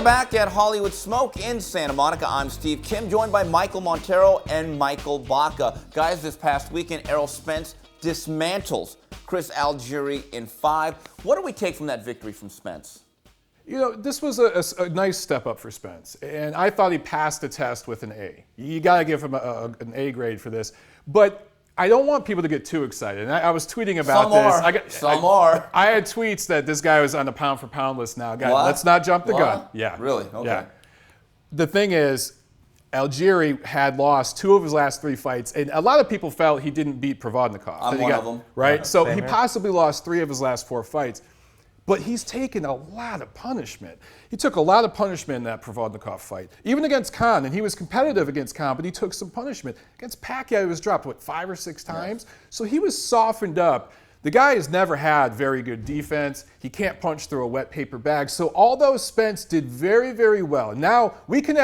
are back at Hollywood Smoke in Santa Monica. I'm Steve Kim, joined by Michael Montero and Michael Baca. Guys, this past weekend, Errol Spence dismantles Chris Algieri in 5. What do we take from that victory from Spence? You know, this was a nice step up for Spence, and I thought he passed the test with an A. You got to give him an A grade for this, but I don't want people to get too excited. And I was tweeting about Some are. I had tweets that this guy was on the pound for pound list now. Guys, What? let's not jump the gun. Yeah. Really? Okay. Yeah. The thing is, Algieri had lost 2 of his last 3 fights, and a lot of people felt he didn't beat Provodnikov. I'm one of them. Right? So he Same here. possibly lost 3 of his last 4 fights. But he's taken a lot of punishment. He took a lot of punishment in that Provodnikov fight. Even against Khan, and he was competitive against Khan, but he took some punishment. Against Pacquiao, he was dropped, 5 or 6 times? Yes. So he was softened up. The guy has never had very good defense. He can't punch through a wet paper bag. So although Spence did very, very well, now we can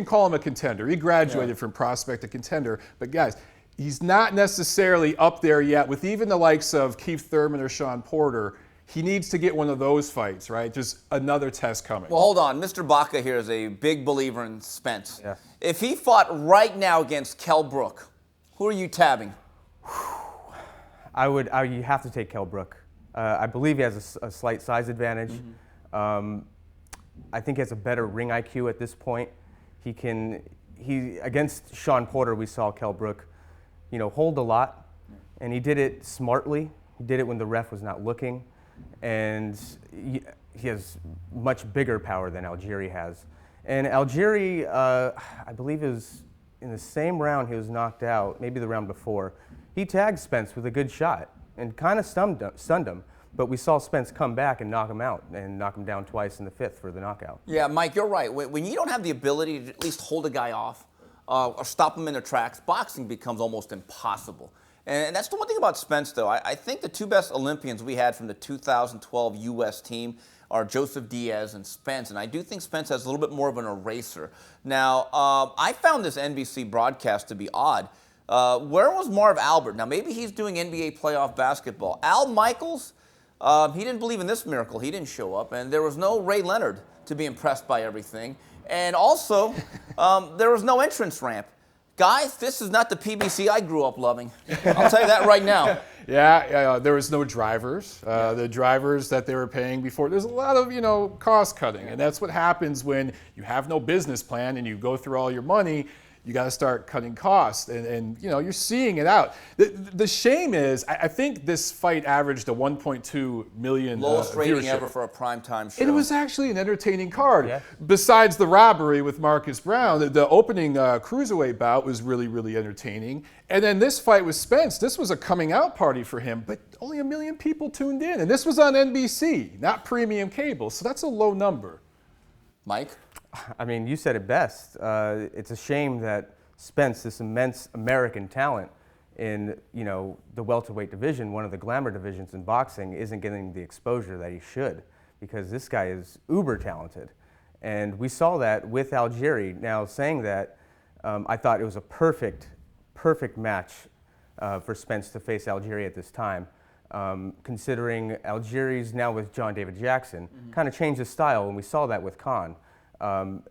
call him a contender. He graduated from prospect to contender. But guys, he's not necessarily up there yet with even the likes of Keith Thurman or Sean Porter. He needs to get one of those fights, right? Just another test coming. Well, hold on. Mr. Baca here is a big believer in Spence. Yeah. If he fought right now against Kell Brook, who are you tabbing? You have to take Kell Brook. I believe he has a slight size advantage. I think he has a better ring IQ at this point. Against Sean Porter, we saw Kell Brook, hold a lot, and he did it smartly. He did it when the ref was not looking, and he has much bigger power than Algieri has. And Algieri, I believe it was in the same round he was knocked out, maybe the round before. He tagged Spence with a good shot and kind of stunned him, but we saw Spence come back and knock him out and knock him down twice in the 5th for the knockout. Yeah, Mike, you're right. When you don't have the ability to at least hold a guy off or stop him in their tracks, boxing becomes almost impossible. And that's the one thing about Spence, though. I think the 2 best Olympians we had from the 2012 U.S. team are Joseph Diaz and Spence, and I do think Spence has a little bit more of an eraser. Now, I found this NBC broadcast to be odd. Where was Marv Albert? Now, maybe he's doing NBA playoff basketball. Al Michaels, he didn't believe in this miracle. He didn't show up, and there was no Ray Leonard to be impressed by everything. And also, there was no entrance ramp. Guys, this is not the PBC I grew up loving. I'll tell you that right now. Yeah, there was no drivers. The drivers that they were paying before, there's a lot of, cost cutting. And that's what happens when you have no business plan and you go through all your money. You got to start cutting costs, and you're seeing it out. The shame is, I think this fight averaged a 1.2 million lowest rating viewership. ever for a primetime show. And it was actually an entertaining card. Yeah. Besides the robbery with Marcus Brown, the opening cruiserweight bout was really, really entertaining. And then this fight with Spence, this was a coming out party for him, but only 1 million people tuned in. And this was on NBC, not premium cable, so that's a low number. Mike? I mean, you said it best. It's a shame that Spence, this immense American talent in the welterweight division, one of the glamour divisions in boxing, isn't getting the exposure that he should, because this guy is uber talented. And we saw that with Algieri. Now, saying that, I thought it was a perfect match for Spence to face Algieri at this time. Considering Algieri's now with John David Jackson, kind of changed his style, and we saw that with Khan.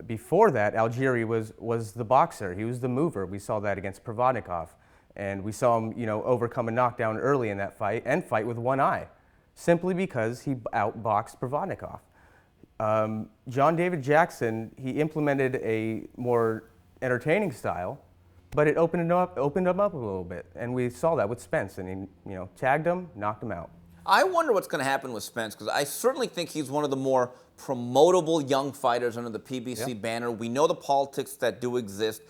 Before that, Algieri was the boxer. He was the mover. We saw that against Provodnikov. And we saw him, overcome a knockdown early in that fight and fight with one eye, simply because he outboxed Provodnikov. John David Jackson, he implemented a more entertaining style, but it opened him up a little bit. And we saw that with Spence, and he, tagged him, knocked him out. I wonder what's going to happen with Spence, because I certainly think he's one of the more promotable young fighters under the PBC banner. We know the politics that do exist.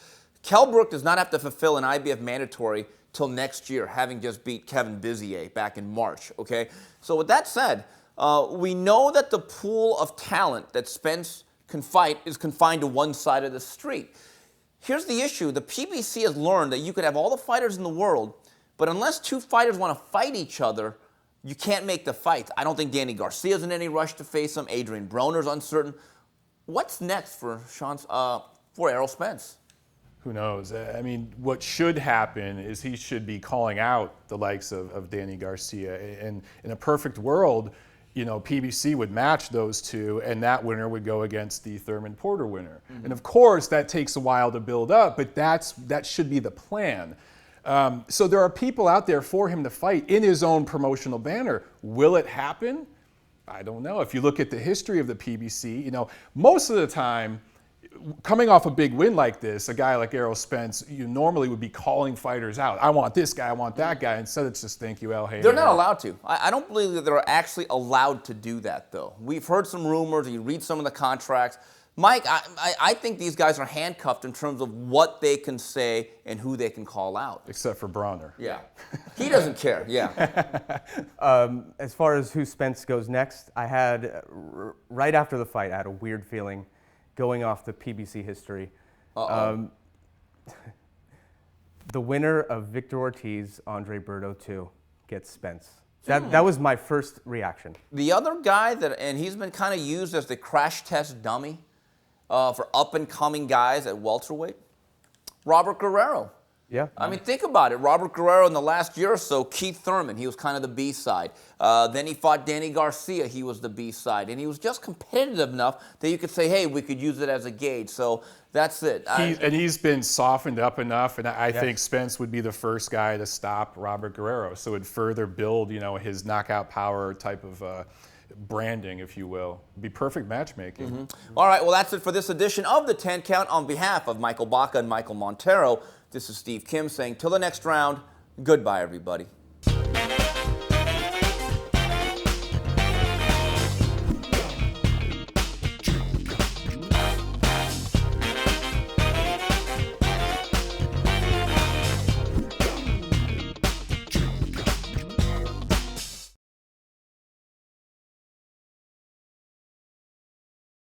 Kell Brook does not have to fulfill an IBF mandatory till next year, having just beat Kevin Bizier back in March, okay? So with that said, we know that the pool of talent that Spence can fight is confined to one side of the street. Here's the issue. The PBC has learned that you could have all the fighters in the world, but unless 2 fighters want to fight each other, you can't make the fight. I don't think Danny Garcia's in any rush to face him. Adrian Broner's uncertain. What's next for Errol Spence? Who knows? I mean, what should happen is he should be calling out the likes of Danny Garcia. And in a perfect world, PBC would match those two, and that winner would go against the Thurman Porter winner. And of course, that takes a while to build up, but that should be the plan. So there are people out there for him to fight in his own promotional banner. Will it happen? I don't know. If you look at the history of the PBC, most of the time, coming off a big win like this, a guy like Errol Spence, you normally would be calling fighters out. I want this guy, I want that guy. Instead, it's just thank you, El Hey. They're not allowed to. I don't believe that they're actually allowed to do that, though. We've heard some rumors, you read some of the contracts. Mike, I think these guys are handcuffed in terms of what they can say and who they can call out. Except for Bronner. Yeah. He doesn't care, yeah. As far as who Spence goes next, I had, right after the fight, I had a weird feeling going off the PBC history. The winner of Victor Ortiz, Andre Berto 2, gets Spence. That was my first reaction. The other guy and he's been kind of used as the crash test dummy for up-and-coming guys at welterweight, Robert Guerrero. Yeah. I mean, think about it. Robert Guerrero in the last year or so, Keith Thurman, he was kind of the B-side. Then he fought Danny Garcia, he was the B-side. And he was just competitive enough that you could say, hey, we could use it as a gauge. So that's it. And he's been softened up enough, and I think Spence would be the first guy to stop Robert Guerrero. So it would further build, his knockout power type of branding, if you will. It'd be perfect matchmaking. All right, well, that's it for this edition of the 10 Count. On behalf of Michael Baca and Michael Montero, this is Steve Kim saying, till the next round, goodbye, everybody.